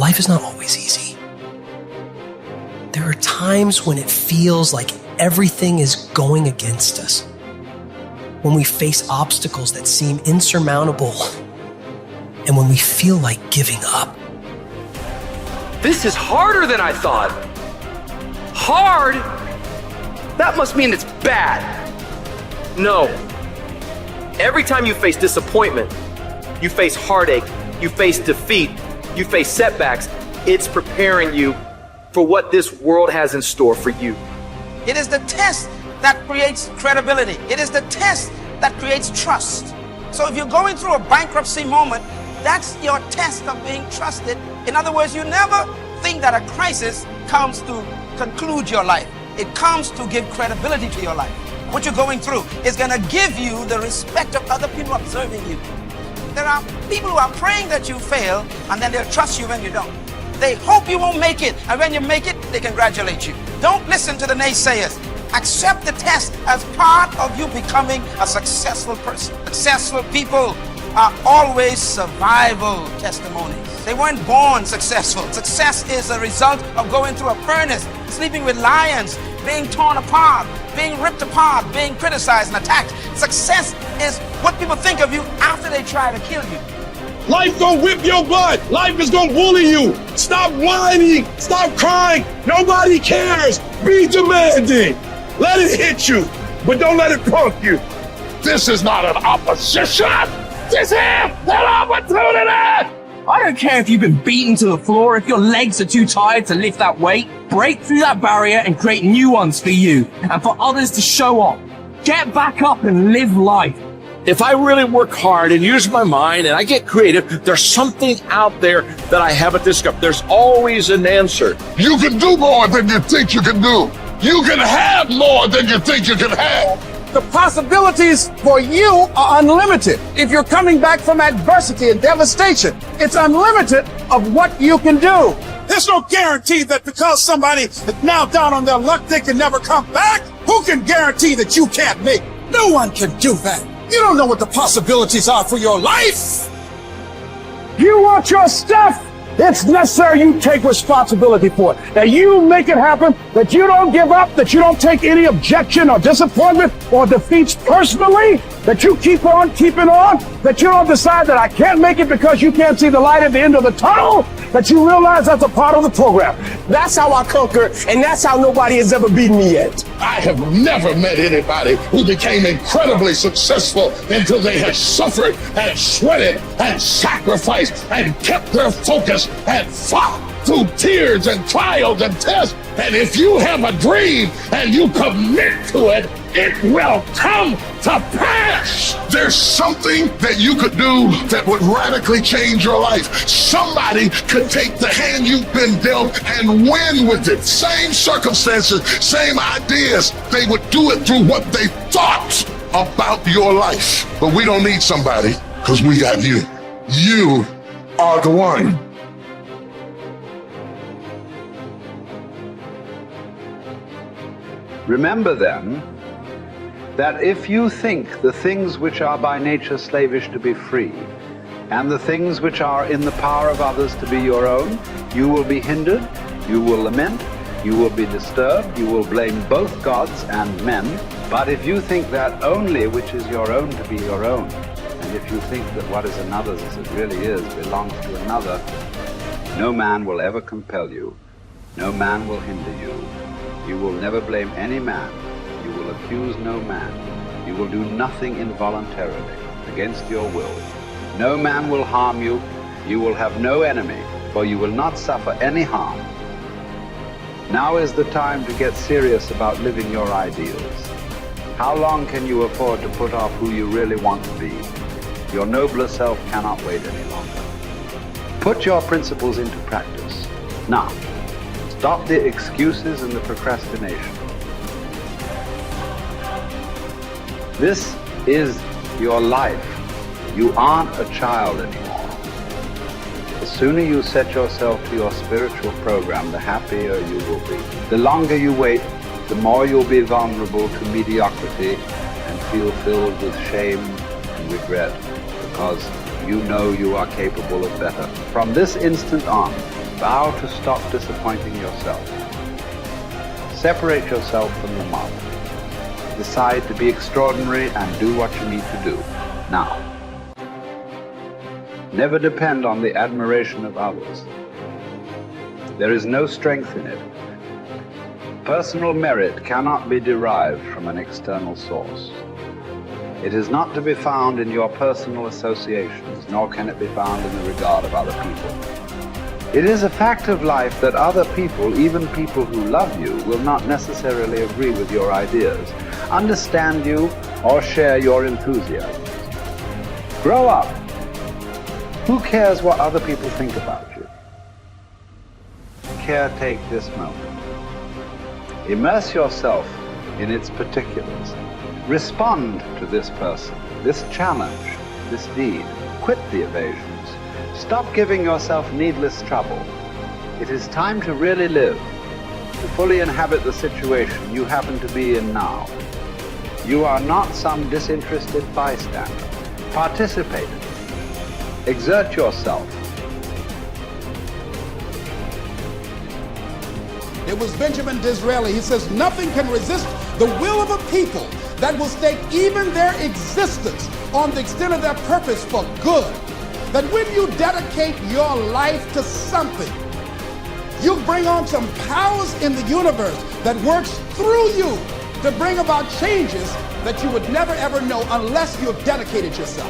life is not always easy. There are times when it feels like everything is going against us, when we face obstacles that seem insurmountable, and when we feel like giving up. This is harder than I thought. Hard? That must mean it's bad. No. Every time you face disappointment, you face heartache, you face defeat, you face setbacks, it's preparing you for what this world has in store for you. It is the test that creates credibility. It is the test that creates trust. So if you're going through a bankruptcy moment, that's your test of being trusted. In other words, you never think that a crisis comes to conclude your life. It comes to give credibility to your life. What you're going through is going to give you the respect of other people observing you. There are people who are praying that you fail, and then they'll trust you when you don't. They hope you won't make it, and when you make it, they congratulate you. Don't listen to the naysayers. Accept the test as part of you becoming a successful person. Successful people are always survival testimonies. They weren't born successful. Success is a result of going through a furnace, sleeping with lions, being torn apart, being ripped apart, being criticized and attacked. Success is what people think of you after they try to kill you. Life gonna whip your butt. Life is gonna bully you. Stop whining. Stop crying. Nobody cares. Be demanding. Let it hit you, but don't let it punk you. This is not an opposition. This is an opportunity. I don't care if you've been beaten to the floor, if your legs are too tired to lift that weight. Break through that barrier and create new ones for you and for others to show off. Get back up and live life. If I really work hard and use my mind and I get creative, there's something out there that I haven't discovered. There's always an answer. You can do more than you think you can do. You can have more than you think you can have. The possibilities for you are unlimited. If you're coming back from adversity and devastation, it's unlimited of what you can do. There's no guarantee that because somebody is now down on their luck, they can never come back. Who can guarantee that you can't make? No one can do that. You don't know what the possibilities are for your life. You want your stuff? It's necessary you take responsibility for it. That you make it happen, that you don't give up, that you don't take any objection or disappointment or defeats personally, that you keep on keeping on, that you don't decide that I can't make it because you can't see the light at the end of the tunnel, that you realize that's a part of the program. That's how I conquer, and that's how nobody has ever beaten me yet. I have never met anybody who became incredibly successful until they had suffered and sweated and sacrificed and kept their focus and fought through tears and trials and tests. And if you have a dream and you commit to it, it will come to pass. There's something that you could do that would radically change your life. Somebody could take the hand you've been dealt and win with it. Same circumstances, same ideas. They would do it through what they thought about your life. But we don't need somebody, because we got you. You are the one. Remember then, that if you think the things which are by nature slavish to be free, and the things which are in the power of others to be your own, you will be hindered, you will lament, you will be disturbed, you will blame both gods and men. But if you think that only which is your own to be your own, and if you think that what is another's as it really is belongs to another, no man will ever compel you, no man will hinder you. You will never blame any man. You will accuse no man. You will do nothing involuntarily, against your will. No man will harm you. You will have no enemy, for you will not suffer any harm. Now is the time to get serious about living your ideals. How long can you afford to put off who you really want to be? Your nobler self cannot wait any longer. Put your principles into practice. Now, stop the excuses and the procrastination. This is your life. You aren't a child anymore. The sooner you set yourself to your spiritual program, the happier you will be. The longer you wait, the more you'll be vulnerable to mediocrity and feel filled with shame and regret, because you know you are capable of better. From this instant on, Vow to stop disappointing yourself. Separate yourself from the mob. Decide to be extraordinary and do what you need to do. Now. Never depend on the admiration of others. There is no strength in it. Personal merit cannot be derived from an external source. It is not to be found in your personal associations, nor can it be found in the regard of other people. It is a fact of life that other people, even people who love you, will not necessarily agree with your ideas, understand you, or share your enthusiasms. Grow up. Who cares what other people think about you? Caretake this moment. Immerse yourself in its particulars. Respond to this person, this challenge, this deed. Quit the evasions. Stop giving yourself needless trouble. It is time to really live, to fully inhabit the situation you happen to be in now. You are not some disinterested bystander. Participate. Exert yourself. It was Benjamin Disraeli. He says, nothing can resist the will of a people that will stake even their existence on the extent of their purpose for good. That when you dedicate your life to something, you bring on some powers in the universe that works through you to bring about changes that you would never ever know unless you have dedicated yourself.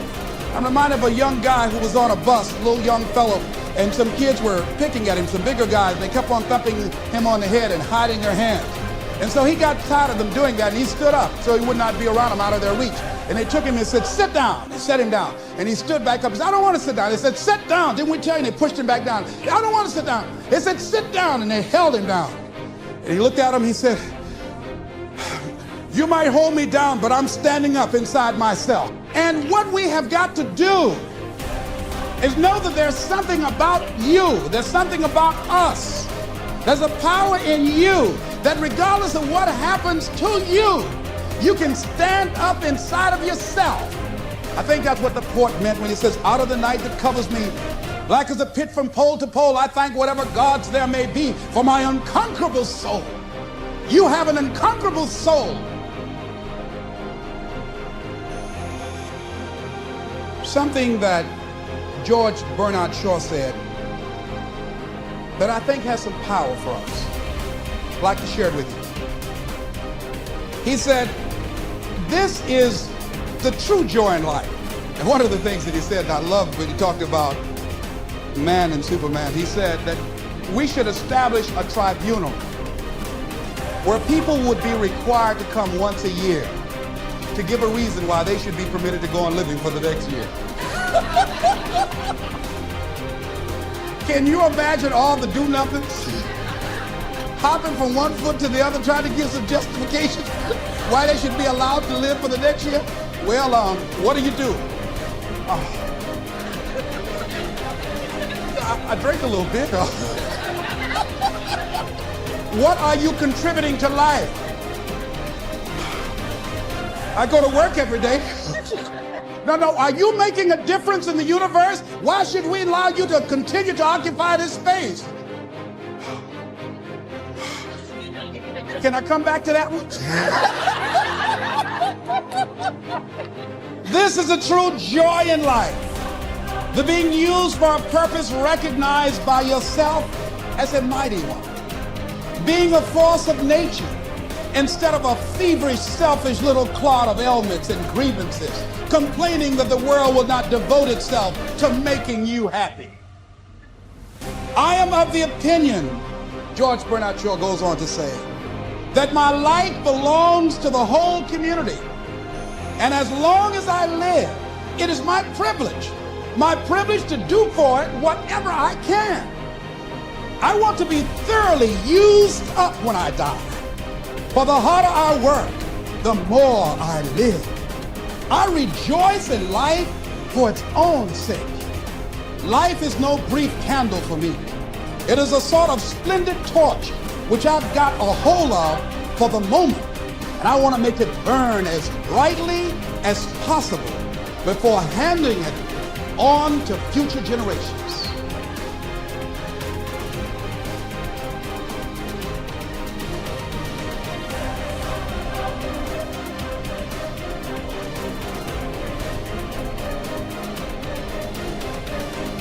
I'm reminded of a young guy who was on a bus, a little young fellow, and some kids were picking at him, some bigger guys, and they kept on thumping him on the head and hiding their hands. And so he got tired of them doing that, and he stood up so he would not be around them, out of their reach. And they took him and said, sit down. They set him down. And he stood back up and said, I don't want to sit down. They said, sit down. Didn't we tell you? And they pushed him back down. I don't want to sit down. They said, sit down. And they held him down. And he looked at him, he said, you might hold me down, but I'm standing up inside myself. And what we have got to do is know that there's something about you, there's something about us, there's a power in you that regardless of what happens to you, you can stand up inside of yourself. I think that's what the poet meant when he says, out of the night that covers me, black as a pit from pole to pole, I thank whatever gods there may be for my unconquerable soul. You have an unconquerable soul. Something that George Bernard Shaw said that I think has some power for us. I'd like to share it with you. He said, this is the true joy in life. And one of the things that he said, and I loved when he talked about man and Superman, he said that we should establish a tribunal where people would be required to come once a year to give a reason why they should be permitted to go on living for the next year. Can you imagine all the do-nothings? Hopping from one foot to the other, trying to give some justification why they should be allowed to live for the next year? Well, what do you do? I drank a little bit. What are you contributing to life? I go to work every day. No, are you making a difference in the universe? Why should we allow you to continue to occupy this space? Can I come back to that one? This is a true joy in life. The being used for a purpose recognized by yourself as a mighty one. Being a force of nature instead of a feverish, selfish little clod of ailments and grievances, complaining that the world will not devote itself to making you happy. I am of the opinion, George Bernard Shaw goes on to say, that my life belongs to the whole community. And as long as I live, it is my privilege to do for it whatever I can. I want to be thoroughly used up when I die. For the harder I work, the more I live. I rejoice in life for its own sake. Life is no brief candle for me. It is a sort of splendid torch which I've got a hold of for the moment. And I want to make it burn as brightly as possible before handing it on to future generations.